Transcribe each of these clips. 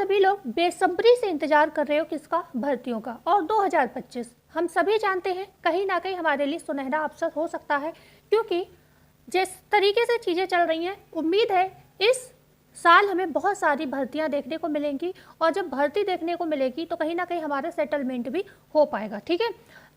सभी लोग बेसब्री से इंतजार कर रहे हो किसका? भर्तियों का। और 2025 हम सभी जानते हैं कहीं ना कहीं हमारे लिए सुनहरा अवसर हो सकता है, क्योंकि जिस तरीके से चीज़ें चल रही हैं उम्मीद है इस साल हमें बहुत सारी भर्तियां देखने को मिलेंगी, और जब भर्ती देखने को मिलेगी तो कहीं ना कहीं हमारा सेटलमेंट भी हो पाएगा। ठीक है,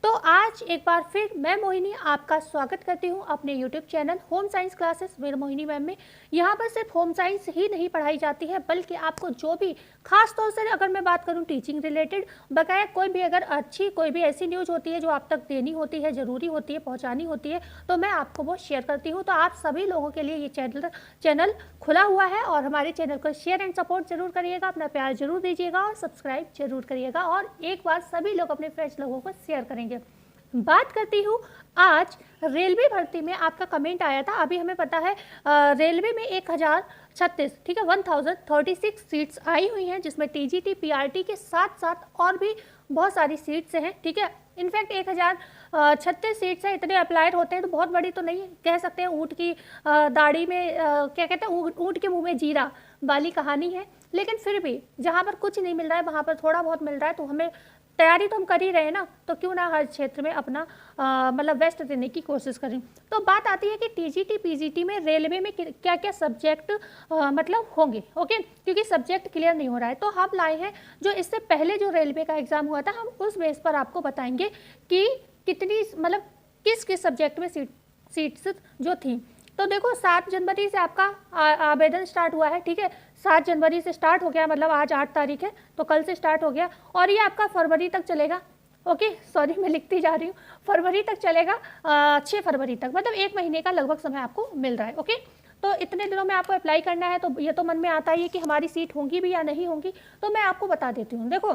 तो आज एक बार फिर मैं मोहिनी आपका स्वागत करती हूं अपने YouTube channel home science classes with Mohini ma'am में। यहाँ पर सिर्फ होम साइंस ही नहीं पढ़ाई जाती है, बल्कि आपको जो भी खास तौर से अगर मैं बात करूँ टीचिंग रिलेटेड बकाया कोई भी अगर अच्छी कोई भी ऐसी न्यूज़ होती है जो आप तक देनी होती है, ज़रूरी होती है, पहुँचानी होती है, तो मैं आपको वो शेयर करती हूँ। तो आप सभी लोगों के लिए ये चैनल खुला हुआ है और हमारे चैनल को शेयर एंड सपोर्ट जरूर करिएगा, अपना प्यार जरूर दीजिएगा और सब्सक्राइब जरूर करिएगा, और एक बार सभी लोग अपने फ्रेंड्स लोगों को शेयर करेंगे। बात करती हूँ आज रेलवे भर्ती में आपका कमेंट आया था। अभी हमें पता है रेलवे में 1036, ठीक है, 1036 सीट्स आई हुई हैं, जिसमें टीजीटी पीआरटी के साथ साथ और भी बहुत सारी सीट्स हैं। ठीक है, इनफैक्ट 1036 सीट्स हैं, इतने अप्लाइड होते हैं तो बहुत बड़ी तो नहीं कह सकते हैं। ऊँट की दाढ़ी में क्या कहते हैं, ऊँट के मुंह में जीरा वाली कहानी है, लेकिन फिर भी जहाँ पर कुछ नहीं मिल रहा है वहाँ पर थोड़ा बहुत मिल रहा है, तो हमें तैयारी तो हम कर ही रहे हैं ना, तो क्यों ना हर क्षेत्र में अपना मतलब बेस्ट देने की कोशिश करें। तो बात आती है कि टीजीटी पीजीटी में रेलवे में क्या क्या सब्जेक्ट मतलब होंगे। ओके, क्योंकि सब्जेक्ट क्लियर नहीं हो रहा है, तो हम लाए हैं जो इससे पहले जो रेलवे का एग्जाम हुआ था, हम उस बेस पर आपको बताएंगे कि कितनी मतलब किस किस सब्जेक्ट में सीट्स जो थी। तो देखो 7 जनवरी से आपका आवेदन स्टार्ट हुआ है। ठीक है, 7 जनवरी से स्टार्ट हो गया, मतलब आज 8 तारीख है तो कल से स्टार्ट हो गया, और ये आपका फरवरी तक चलेगा। ओके, सॉरी मैं लिखती जा रही हूँ, फरवरी तक चलेगा, 6 फरवरी तक, मतलब 1 महीने का लगभग समय आपको मिल रहा है। ओके, तो इतने दिनों में आपको अप्लाई करना है, तो ये तो मन में आता ही है कि हमारी सीट होंगी भी या नहीं होंगी, तो मैं आपको बता देती हूँ। देखो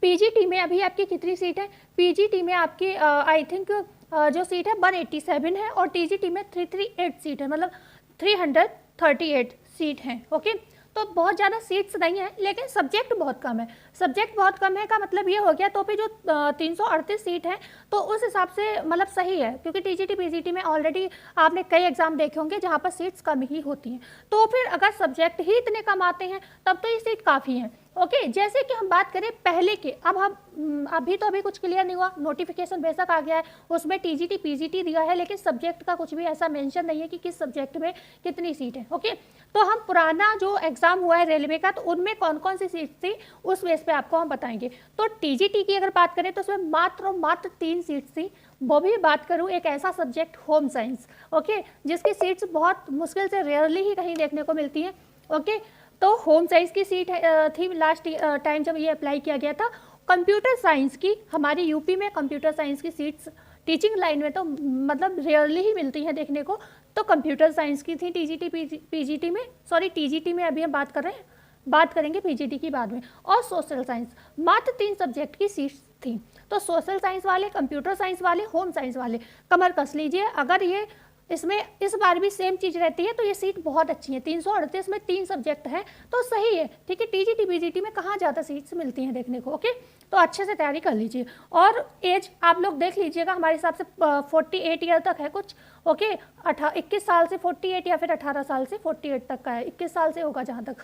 पीजीटी में अभी आपकी कितनी सीट है? पीजीटी में आपकी आई थिंक जो सीट है 187 है, और टीजीटी में 338 सीट है, मतलब 338 सीट हैं। ओके, तो बहुत ज़्यादा सीट्स नहीं है, लेकिन सब्जेक्ट बहुत कम है। सब्जेक्ट बहुत कम है का मतलब ये हो गया, तो फिर जो 338 सीट है तो उस हिसाब से मतलब सही है, क्योंकि टीजीटी पीजीटी में ऑलरेडी आपने कई एग्जाम देखे होंगे जहाँ पर सीट्स कम ही होती हैं, तो फिर अगर सब्जेक्ट ही इतने कम आते हैं तब तो ये सीट काफ़ी हैं। ओके, जैसे कि हम बात करें पहले के, अब हम अभी कुछ क्लियर नहीं हुआ, नोटिफिकेशन बेशक आ गया है, उसमें टीजीटी पीजीटी दिया है, लेकिन सब्जेक्ट का कुछ भी ऐसा मेंशन नहीं है कि किस सब्जेक्ट में कितनी सीट है। ओके, तो हम पुराना जो एग्जाम हुआ है रेलवे का, तो उनमें कौन कौन सी सीट थी उस बेस पे आपको हम बताएंगे। तो टीजीटी की अगर बात करें तो उसमें मात्र 3 सीट थी, वो भी बात करूँ एक ऐसा सब्जेक्ट होम साइंस, ओके, जिसकी सीट्स बहुत मुश्किल से रेयरली ही कहीं देखने को मिलती हैं। ओके, तो होम साइंस की सीट थी लास्ट टाइम जब ये अप्लाई किया गया था। कंप्यूटर साइंस की हमारी यूपी में कंप्यूटर साइंस की सीट्स टीचिंग लाइन में तो मतलब रेयरली ही मिलती हैं देखने को, तो कंप्यूटर साइंस की थी टीजीटी पीजीटी में, सॉरी टीजीटी में अभी हम बात कर रहे हैं, बात करेंगे पीजीटी की बाद में। और सोशल साइंस मात्र 3 सब्जेक्ट की सीट्स थी, तो सोशल साइंस वाले, कंप्यूटर साइंस वाले, होम साइंस वाले कमर कस लीजिए। अगर ये इसमें इस बार भी सेम चीज़ रहती है तो ये सीट बहुत अच्छी है, 338 में 3 सब्जेक्ट हैं तो सही है। ठीक है, टीजीटी पीजीटी में कहाँ ज़्यादा सीट्स मिलती हैं देखने को। ओके, तो अच्छे से तैयारी कर लीजिए, और एज आप लोग देख लीजिएगा, हमारे हिसाब से 48 ईयर तक है कुछ। ओके, 21 साल से 48 या फिर 18 साल से 48 तक का है, 21 साल से होगा जहाँ तक,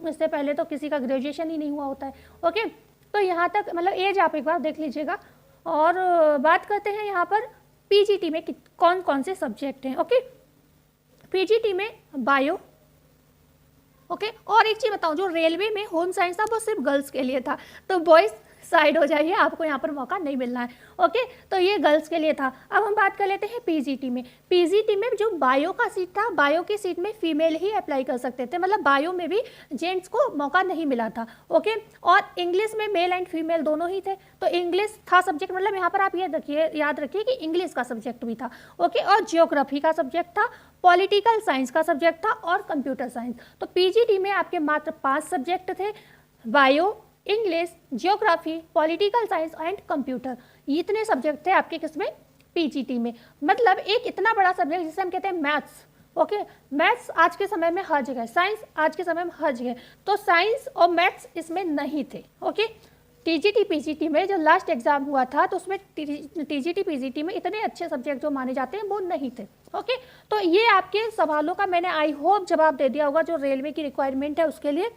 इससे पहले तो किसी का ग्रेजुएशन ही नहीं हुआ होता है। ओके, तो यहाँ तक मतलब एज आप एक बार देख लीजिएगा। और बात करते हैं यहाँ पर पीजीटी में कौन कौन से सब्जेक्ट हैं। ओके, पीजीटी में बायो, ओके, और एक चीज़ बताऊं, जो रेलवे में होम साइंस था वो सिर्फ गर्ल्स के लिए था, तो बॉयज़ साइड हो जाइए, आपको यहाँ पर मौका नहीं मिलना है। ओके, तो ये गर्ल्स के लिए था। अब हम बात कर लेते हैं पीजीटी में। पीजीटी में जो बायो का सीट था, बायो की सीट में फीमेल ही अप्लाई कर सकते थे, मतलब बायो में भी जेंट्स को मौका नहीं मिला था। ओके, और इंग्लिश में मेल एंड फीमेल दोनों ही थे, तो इंग्लिश था सब्जेक्ट, मतलब यहाँ पर आप ये याद रखिए कि इंग्लिश का सब्जेक्ट भी था। ओके, और जियोग्राफी का सब्जेक्ट था, पॉलिटिकल साइंस का सब्जेक्ट था, और कंप्यूटर साइंस। तो पीजीटी में आपके मात्र 5 सब्जेक्ट थे, bio, English, geography, political science and computer, इतने सब्जेक्ट थे आपके किसमें? पीजीटी में। मतलब एक इतना बड़ा सब्जेक्ट जिसे हम कहते हैं मैथ्स। ओके, मैथ्स आज के समय में हर जगह, साइंस आज के समय में हर जगह, तो साइंस और मैथ्स इसमें नहीं थे। ओके, टीजीटी पीजीटी में जो लास्ट एग्जाम हुआ था तो उसमें टीजीटी पीजीटी में इतने अच्छे सब्जेक्ट जो माने जाते हैं वो नहीं थे। ओके, तो ये आपके सवालों का मैंने आई होप जवाब दे दिया होगा जो रेलवे की रिक्वायरमेंट है उसके लिए।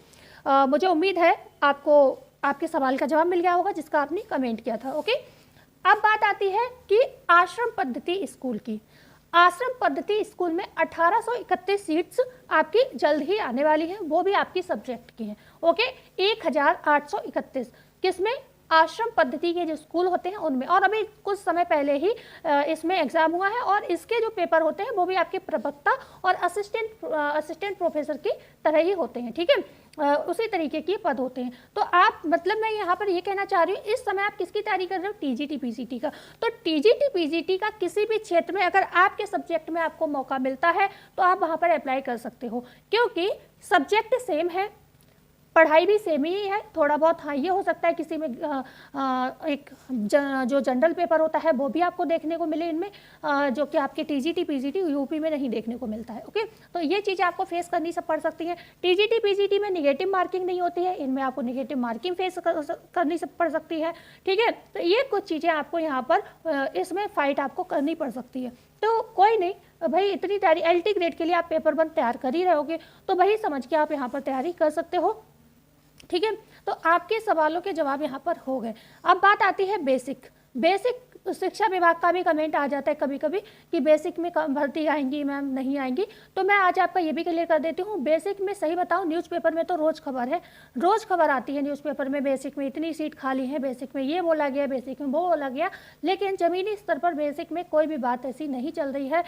मुझे उम्मीद है आपको आपके सवाल का जवाब मिल गया होगा जिसका आपने कमेंट किया था। ओके, अब बात आती है कि आश्रम पद्धति स्कूल की। आश्रम पद्धति स्कूल में 1831 सीट्स आपकी जल्द ही आने वाली हैं, वो भी आपकी सब्जेक्ट की हैं। ओके, 1831 किसमें? आश्रम पद्धति के जो स्कूल होते हैं उनमें। और अभी कुछ समय पहले ही इसमें एग्जाम हुआ है और इसके जो पेपर होते हैं वो भी आपके प्रवक्ता और असिस्टेंट प्रोफेसर की तरह ही होते हैं। ठीक है, उसी तरीके के पद होते हैं। तो आप मतलब मैं यहाँ पर ये कहना चाह रही हूँ, इस समय आप किसकी तैयारी कर रहे हो? टीजीटी पीजीटी का। तो टीजीटी पीजीटी का किसी भी क्षेत्र में अगर आपके सब्जेक्ट में आपको मौका मिलता है तो आप वहाँ पर अप्लाई कर सकते हो, क्योंकि सब्जेक्ट सेम है, पढ़ाई भी सेम ही है। थोड़ा बहुत हाँ ये हो सकता है किसी में एक जो जनरल पेपर होता है वो भी आपको देखने को मिले इनमें, जो कि आपके टीजीटी पीजीटी यूपी में नहीं देखने को मिलता है। ओके, तो ये चीज़ें आपको फेस करनी सब पड़ सकती हैं। टीजीटी पीजीटी में निगेटिव मार्किंग नहीं होती है, इनमें आपको निगेटिव मार्किंग फेस करनी सब पड़ सकती है। ठीक है, तो ये कुछ चीज़ें आपको यहाँ पर इसमें फाइट आपको करनी पड़ सकती है। तो कोई नहीं भाई, इतनी तैयारी LT ग्रेड के लिए आप पेपर 1 तैयार कर ही रहोगे तो वही समझ के आप यहाँ पर तैयारी कर सकते हो। ठीक है, तो आपके सवालों के जवाब यहाँ पर हो गए। अब बात आती है बेसिक शिक्षा विभाग का भी कमेंट आ जाता है कभी कभी कि बेसिक में भर्ती आएंगी मैम, नहीं आएंगी। तो मैं आज आपका ये भी क्लियर कर देती हूँ, बेसिक में सही बताऊँ न्यूज़पेपर में तो रोज़ खबर है, रोज़ खबर आती है न्यूज़पेपर में, बेसिक में इतनी सीट खाली है, बेसिक में ये बोला गया, बेसिक में वो बोला गया। लेकिन ज़मीनी स्तर पर बेसिक में कोई भी बात ऐसी नहीं चल रही है।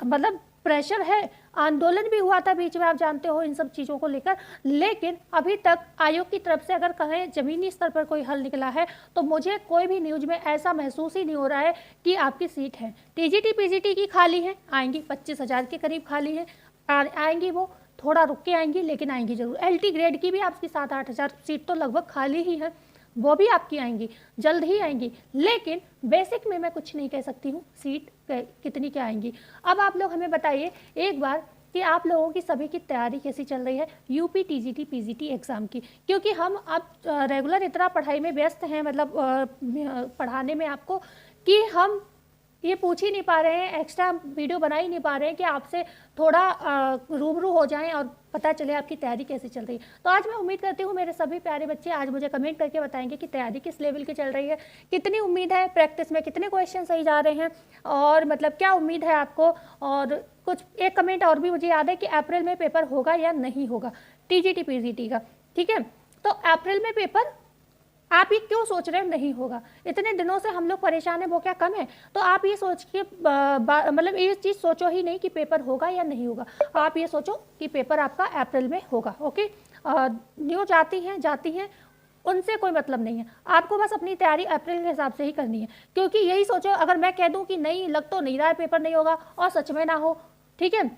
मतलब प्रेशर है, आंदोलन भी हुआ था बीच में, आप जानते हो इन सब चीज़ों को लेकर, लेकिन अभी तक आयोग की तरफ से अगर कहें ज़मीनी स्तर पर कोई हल निकला है तो मुझे कोई भी न्यूज़ में ऐसा महसूस ही नहीं हो रहा है कि आपकी सीट है। टीजीटी पीजीटी की खाली है, आएंगी 25,000 के करीब खाली है, आएंगी वो थोड़ा रुक के आएंगी लेकिन आएंगी जरूर। LT ग्रेड की भी आपकी 7-8 हज़ार सीट तो लगभग खाली ही है, वो भी आपकी आएंगी, जल्द ही आएंगी। लेकिन बेसिक में मैं कुछ नहीं कह सकती हूँ सीट कितनी क्या आएंगी। अब आप लोग हमें बताइए एक बार कि आप लोगों की सभी की तैयारी कैसी चल रही है यूपी टीजीटी पीजीटी एग्ज़ाम की, क्योंकि हम अब रेगुलर इतना पढ़ाई में व्यस्त हैं, मतलब पढ़ाने में आपको, कि हम ये पूछ ही नहीं पा रहे हैं, एक्स्ट्रा वीडियो बना ही नहीं पा रहे हैं कि आपसे थोड़ा रूबरू हो जाएं और पता चले आपकी तैयारी कैसी चल रही है। तो आज मैं उम्मीद करती हूँ मेरे सभी प्यारे बच्चे आज मुझे कमेंट करके बताएंगे कि तैयारी किस लेवल की चल रही है, कितनी उम्मीद है, प्रैक्टिस में कितने क्वेश्चन सही जा रहे हैं, और मतलब क्या उम्मीद है आपको। और कुछ एक कमेंट और भी मुझे याद है कि अप्रैल में पेपर होगा या नहीं होगा टीजीटी पीजीटी का। ठीक है, तो अप्रैल में पेपर आप ये क्यों सोच रहे हैं नहीं होगा? इतने दिनों से हम लोग परेशान हैं, वो क्या कम है? तो आप ये सोच के मतलब ये चीज़ सोचो ही नहीं कि पेपर होगा या नहीं होगा, आप ये सोचो कि पेपर आपका अप्रैल में होगा। ओके, न्यूज आती हैं उनसे कोई मतलब नहीं है, आपको बस अपनी तैयारी अप्रैल के हिसाब से ही करनी है। क्योंकि यही सोचो, अगर मैं कह दूं कि नहीं लग तो नहीं रहा है पेपर नहीं होगा और सच में ना हो, ठीक है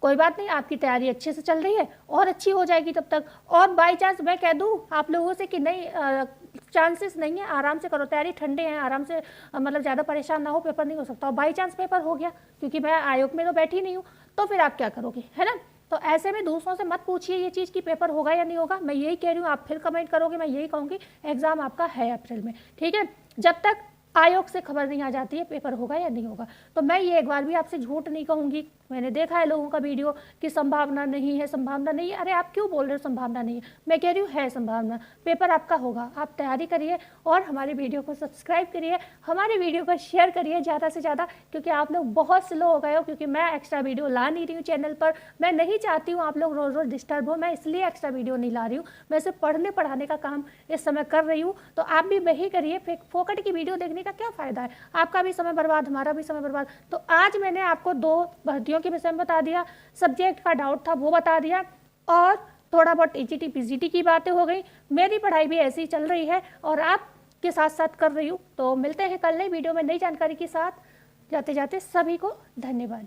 कोई बात नहीं, आपकी तैयारी अच्छे से चल रही है और अच्छी हो जाएगी तब तक। और बाई चांस मैं कह दूं आप लोगों से कि नहीं चांसेस नहीं है, आराम से करो तैयारी, ठंडे हैं आराम से, मतलब ज़्यादा परेशान ना हो, पेपर नहीं हो सकता, और बाई चांस पेपर हो गया, क्योंकि मैं आयोग में तो बैठी नहीं हूँ, तो फिर आप क्या करोगे, है ना। तो ऐसे में दूसरों से मत पूछिए ये चीज़ कि पेपर होगा या नहीं होगा, मैं यही कह रही हूँ, आप फिर कमेंट करोगे, मैं यही कहूँगी एग्ज़ाम आपका है अप्रैल में। ठीक है, जब तक आयोग से खबर नहीं आ जाती है पेपर होगा या नहीं होगा। तो मैं ये एक बार भी आपसे झूठ नहीं कहूँगी, मैंने देखा है लोगों का वीडियो कि संभावना नहीं है, संभावना नहीं है। अरे आप क्यों बोल रहे हो संभावना नहीं है, मैं कह रही हूँ है संभावना, पेपर आपका होगा। आप तैयारी करिए और हमारे वीडियो को सब्सक्राइब करिए, हमारे वीडियो को शेयर करिए ज़्यादा से ज़्यादा, क्योंकि आप लोग बहुत स्लो हो गए हो, क्योंकि मैं एक्स्ट्रा वीडियो ला नहीं रही हूँ चैनल पर। मैं नहीं चाहती हूँ आप लोग रोज़ रोज़ डिस्टर्ब हो, मैं इसलिए एक्स्ट्रा वीडियो नहीं ला रही हूँ, मैं सिर्फ पढ़ने पढ़ाने का काम इस समय कर रही हूँ। तो आप भी वही करिए, फोकट की वीडियो देखने का क्या फ़ायदा है, आपका भी समय बर्बाद, हमारा भी समय बर्बाद। तो आज मैंने आपको 2 भर्तियों के विषय में बता दिया, सब्जेक्ट का डाउट था वो बता दिया, और थोड़ा बहुत टीजीटी पीजीटी की बातें हो गई। मेरी पढ़ाई भी ऐसी ही चल रही है और आप के साथ साथ कर रही हूँ। तो मिलते हैं कल नई वीडियो में नई जानकारी के साथ। जाते जाते सभी को धन्यवाद।